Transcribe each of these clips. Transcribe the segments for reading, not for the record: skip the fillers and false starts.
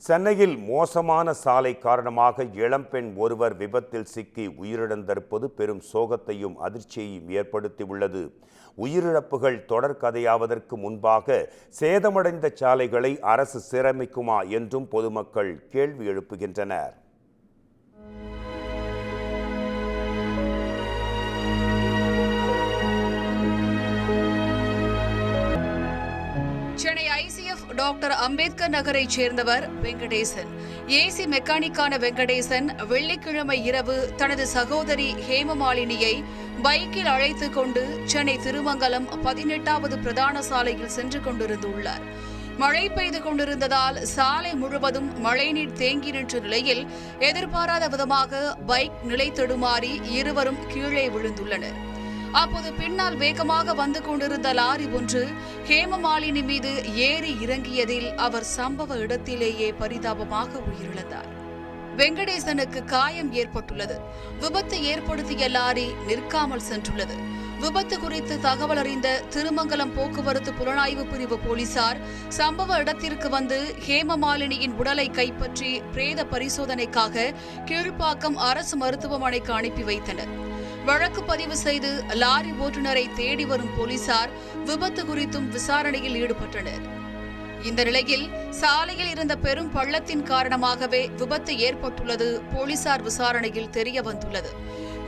சென்னையில் மோசமான சாலை காரணமாக இளம்பெண் ஒருவர் விபத்தில் சிக்கி உயிரிழந்திருப்பது பெரும் சோகத்தையும் அதிர்ச்சியையும் ஏற்படுத்தியுள்ளது. உயிரிழப்புகள் தொடர்கதையாவதற்கு முன்பாக சேதமடைந்த சாலைகளை அரசு சீரமைக்குமா என்றும் பொதுமக்கள் கேள்வி எழுப்புகின்றனர். சென்னை ICF டாக்டர் அம்பேத்கர் நகரைச் சேர்ந்தவர் வெங்கடேசன். ஏசி மெக்கானிக்கான வெங்கடேசன் வெள்ளிக்கிழமை இரவு தனது சகோதரி ஹேமமாலினியை பைக்கில் அழைத்துக் கொண்டு சென்னை திருமங்கலம் 18வது பிரதான சாலையில் சென்று கொண்டிருந்துள்ளார். மழை பெய்து கொண்டிருந்ததால் சாலை முழுவதும் மழைநீர் தேங்கி நின்ற நிலையில் எதிர்பாராத விதமாக பைக் நிலை தடுமாறி இருவரும் கீழே விழுந்துள்ளனர். அப்போது பின்னால் வேகமாக வந்து கொண்டிருந்த லாரி ஒன்று ஹேமமாலினி மீது ஏறி இறங்கியதில் அவர் சம்பவ இடத்திலேயே பரிதாபமாக உயிரிழந்தார். வெங்கடேசனுக்கு காயம் ஏற்பட்டுள்ளது. விபத்து ஏற்படுத்திய லாரி நிற்காமல் சென்றுள்ளது. விபத்து குறித்து தகவல் அறிந்த திருமங்கலம் போக்குவரத்து புலனாய்வு பிரிவு போலீசார் சம்பவ இடத்திற்கு வந்து ஹேமமாலினியின் உடலை கைப்பற்றி பிரேத பரிசோதனைக்காக கீழ்ப்பாக்கம் அரசு மருத்துவமனைக்கு அனுப்பி வைத்தனர். வழக்கு பதிவு செய்து லாரி ஓட்டுநரை தேடி வரும் போலீசார் விபத்து குறித்தும் விசாரணையில் ஈடுபட்டனர். இந்த நிலையில் சாலையில் இருந்த பெரும் பள்ளத்தின் காரணமாகவே விபத்து ஏற்பட்டுள்ளது போலீசார் விசாரணையில் தெரிய வந்துள்ளது.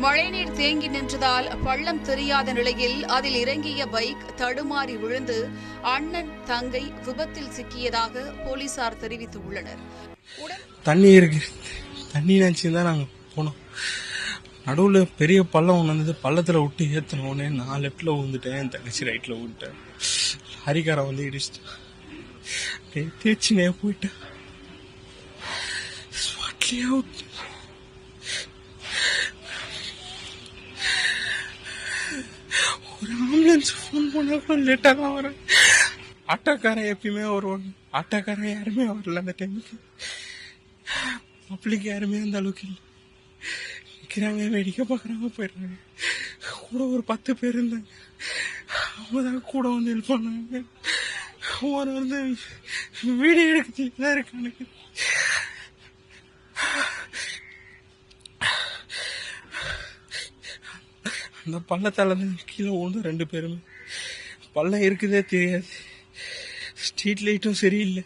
மழைநீர் தேங்கி நின்றதால் பள்ளம் தெரியாத நிலையில் அதில் இறங்கிய பைக் தடுமாறி விழுந்து அண்ணன் தங்கை விபத்தில் சிக்கியதாக போலீசார் தெரிவித்துள்ளனர். தண்ணி இருக்கு, தண்ணி நினைச்சுதான் நாங்க போனோம். நடுவில் பெரிய பள்ளம் ஒன்று இருந்தது. பள்ளத்தில் விட்டு ஏற்றினோடனே நான் லெஃப்டில் விழுந்துட்டேன், என் தங்கச்சி ரைட்டில் விழுந்துட்டேன். ஹரிகாரம் வந்து இடிச்சிட்டேன், தேய்ச்சினே போயிட்டேன். ஒரு ஆம்புலன்ஸ் ஃபோன் பண்ண கூட லேட்டாக தான் வரேன். ஆட்டோக்காரன் எப்பயுமே வருவாங்க, ஆட்டோக்காரன் யாருமே வரல அந்த டைமுக்கு. பப்ளிக் யாருமே அந்த அளவுக்கு இல்லை. வேடிக்கை பார்க்குறாங்க, போயிடுறாங்க. கூட ஒரு 10 பேர் இருந்தாங்க, அவங்க தான் கூட வந்து ஹெல்ப் பண்ணாங்க. ஒரு வந்து வீடியோ எடுக்க இருக்காங்க. அந்த பள்ளத்தால கீழே ஒன்று 2 பேருமே. பள்ளம் இருக்குதே தெரியாது. ஸ்ட்ரீட் லைட்டும் சரியில்லை.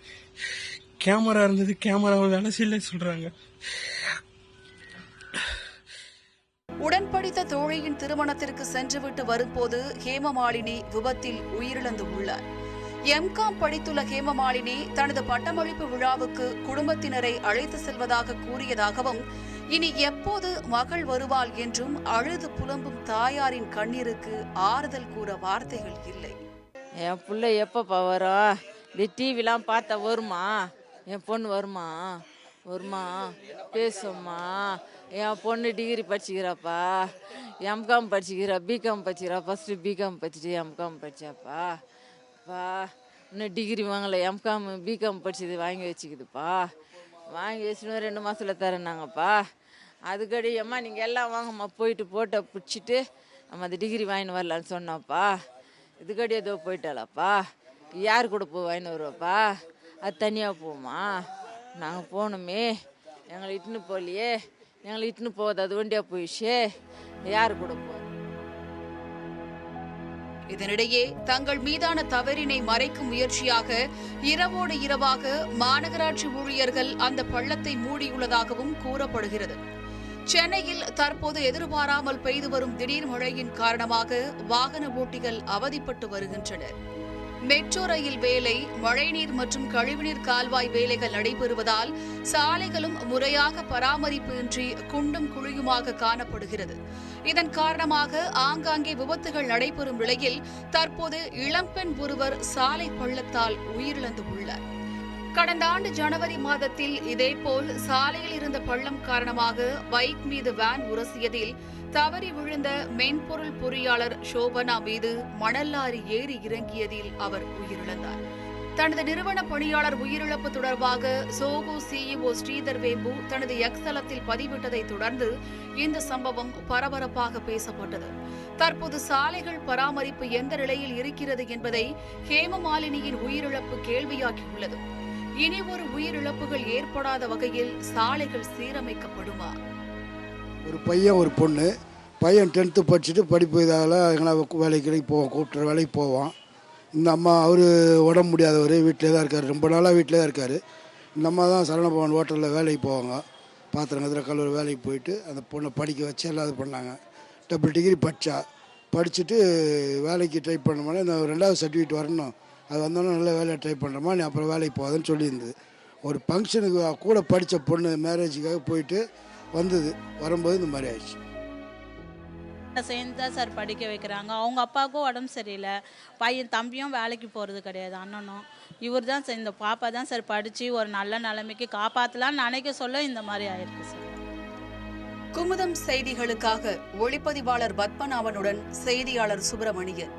கேமரா இருந்தது, கேமராவை வேலை செய்யல சொல்றாங்க. உடன்படித்த தோழியின் திருமணத்திற்கு சென்றுவிட்டு வரும்போது ஹேமமாலினி விபத்தில் உயிரிழந்து உள்ளார். MCom படித்துள்ள ஹேமமாலினி தனது பட்டமளிப்பு விழாவுக்கு குடும்பத்தினரை அழைத்து செல்வதாக கூறியதாகவும், இனி எப்போது மகள் வருவாள் என்றும் அழுது புலம்பும் தாயாரின் கண்ணீருக்கு ஆறுதல் கூற வார்த்தைகள் இல்லை. என் பிள்ளை எப்பப்பா வரும்? இந்த டிவிலாம் பார்த்தா வருமா? என் பொண்ணு வருமா பேசும்மா. என் பொண்ணு டிகிரி படிச்சுக்கிறாப்பா, MCom படிச்சுக்கிறா, BCom படிச்சுக்கிறா. ஃபஸ்ட்டு BCom படிச்சுட்டு MCom படிச்சாப்பா. இன்னும் டிகிரி வாங்கலை, MCom BCom படிச்சது வாங்கி வச்சுக்குதுப்பா. வாங்கி வச்சுன்னு 2 மாதத்தில் தரேன்னாங்கப்பா. அதுக்கடி அம்மா நீங்கள் எல்லாம் வாங்கம்மா, போயிட்டு போட்டோ பிடிச்சிட்டு நம்ம அந்த டிகிரி வாங்கின்னு வரலான்னு சொன்னாப்பா. இதுக்கடி ஏதோ போயிட்டாளாப்பா. யார் கூட போய் வாங்கின்னு வருவாப்பா? அது தனியாக போமா? நாங்கள் போகணுமே, எங்களை இட்டுன்னு போகலையே. எங்களை இட்டுன்னு போகுது, அது வண்டியாக போயிடுச்சு. யார் கூட போகுது? இதனிடையே தங்கள் மீதான தவறினை மறைக்கும் முயற்சியாக இரவோடு இரவாக மாநகராட்சி ஊழியர்கள் அந்த பள்ளத்தை மூடியுள்ளதாகவும் கூறப்படுகிறது. சென்னையில் தற்போது எதிர்பாராமல் பெய்து வரும் திடீர் மழையின் காரணமாக வாகன ஓட்டிகள் அவதிப்பட்டு வருகின்றனர். மெட்ரோ ரயில் வேலை, மழைநீர் மற்றும் கழிவுநீர் கால்வாய் வேலைகள் நடைபெறுவதால் சாலைகளும் முறையாக பராமரிப்பு இன்றி குண்டும் குழியுமாக காணப்படுகிறது. இதன் காரணமாக ஆங்காங்கே விபத்துகள் நடைபெறும் நிலையில் தற்போது இளம்பெண் ஒருவர் சாலை பள்ளத்தால் உயிரிழந்து உள்ளார். கடந்த ஆண்டு ஜனவரி மாதத்தில் இதேபோல் சாலையில் இருந்த பள்ளம் காரணமாக பைக் மீது வேன் உரசியதில் தவறி விழுந்த மென்பொருள் பொறியாளர் சோபனா மீது மணல் லாரி ஏறி இறங்கியதில் அவர் உயிரிழந்தார். தனது நிறுவன பணியாளர் உயிரிழப்பு தொடர்பாக சோகோ CEO ஸ்ரீதர் வேம்பு தனது எக்ஸ் தளத்தில் பதிவிட்டதை தொடர்ந்து இந்த சம்பவம் பரபரப்பாக பேசப்பட்டது. தற்போது சாலைகள் பராமரிப்பு எந்த நிலையில் இருக்கிறது என்பதை ஹேமமாலினியின் உயிரிழப்பு கேள்வியாகியுள்ளது. இனி ஒரு உயிரிழப்புகள் ஏற்படாத வகையில் சாலைகள் சீரமைக்கப்படுமா? ஒரு பையன் ஒரு பொண்ணு. பையன் 10th படிச்சுட்டு படிப்பு இதால் எங்கன்னா வேலைக்கு போவான், கூப்பிட்ற வேலைக்கு போவான். இந்த அம்மா அவர் உடம்பு முடியாதவர், வீட்டிலே தான் இருக்கார், ரொம்ப நாளாக வீட்டிலே தான் இருக்கார். இந்த அம்மா தான் சரவணபவன் ஹோட்டலில் வேலைக்கு போவாங்க, பாத்திரங்கத்தில் கல்லூரி வேலைக்கு போயிட்டு அந்த பொண்ணை படிக்க வச்சு எல்லாம் இது பண்ணாங்க. டபுள் டிகிரி படிச்சுட்டு வேலைக்கு ட்ரை பண்ணோம்னா இந்த 2வது சர்டிஃபிகேட் வரணும், அது வந்தோன்னே நல்ல வேலையை ட்ரை பண்ணுறோமா, நீ அப்புறம் வேலைக்கு போகாதுன்னு சொல்லியிருந்தது. ஒரு ஃபங்க்ஷனுக்கு கூட படித்த பொண்ணு மேரேஜுக்காக போயிட்டு வந்தது, வரும்போது இந்த மாதிரி ஆயிடுச்சு. சேர்ந்து தான் சார் படிக்க வைக்கிறாங்க. அவங்க அப்பாவுக்கும் உடம்பு சரியில்லை, பையன் தம்பியும் வேலைக்கு போகிறது கிடையாது, அண்ணனும். இவர் தான் சார், இந்த பாப்பா தான் சார் படித்து ஒரு நல்ல நிலைமைக்கு காப்பாற்றலான்னு நினைக்க சொல்ல இந்த மாதிரி ஆயிருக்கு சார். குமுதம் செய்திகளுக்காக ஒளிப்பதிவாளர் பத்மநாபனுடன் செய்தியாளர் சுப்பிரமணியன்.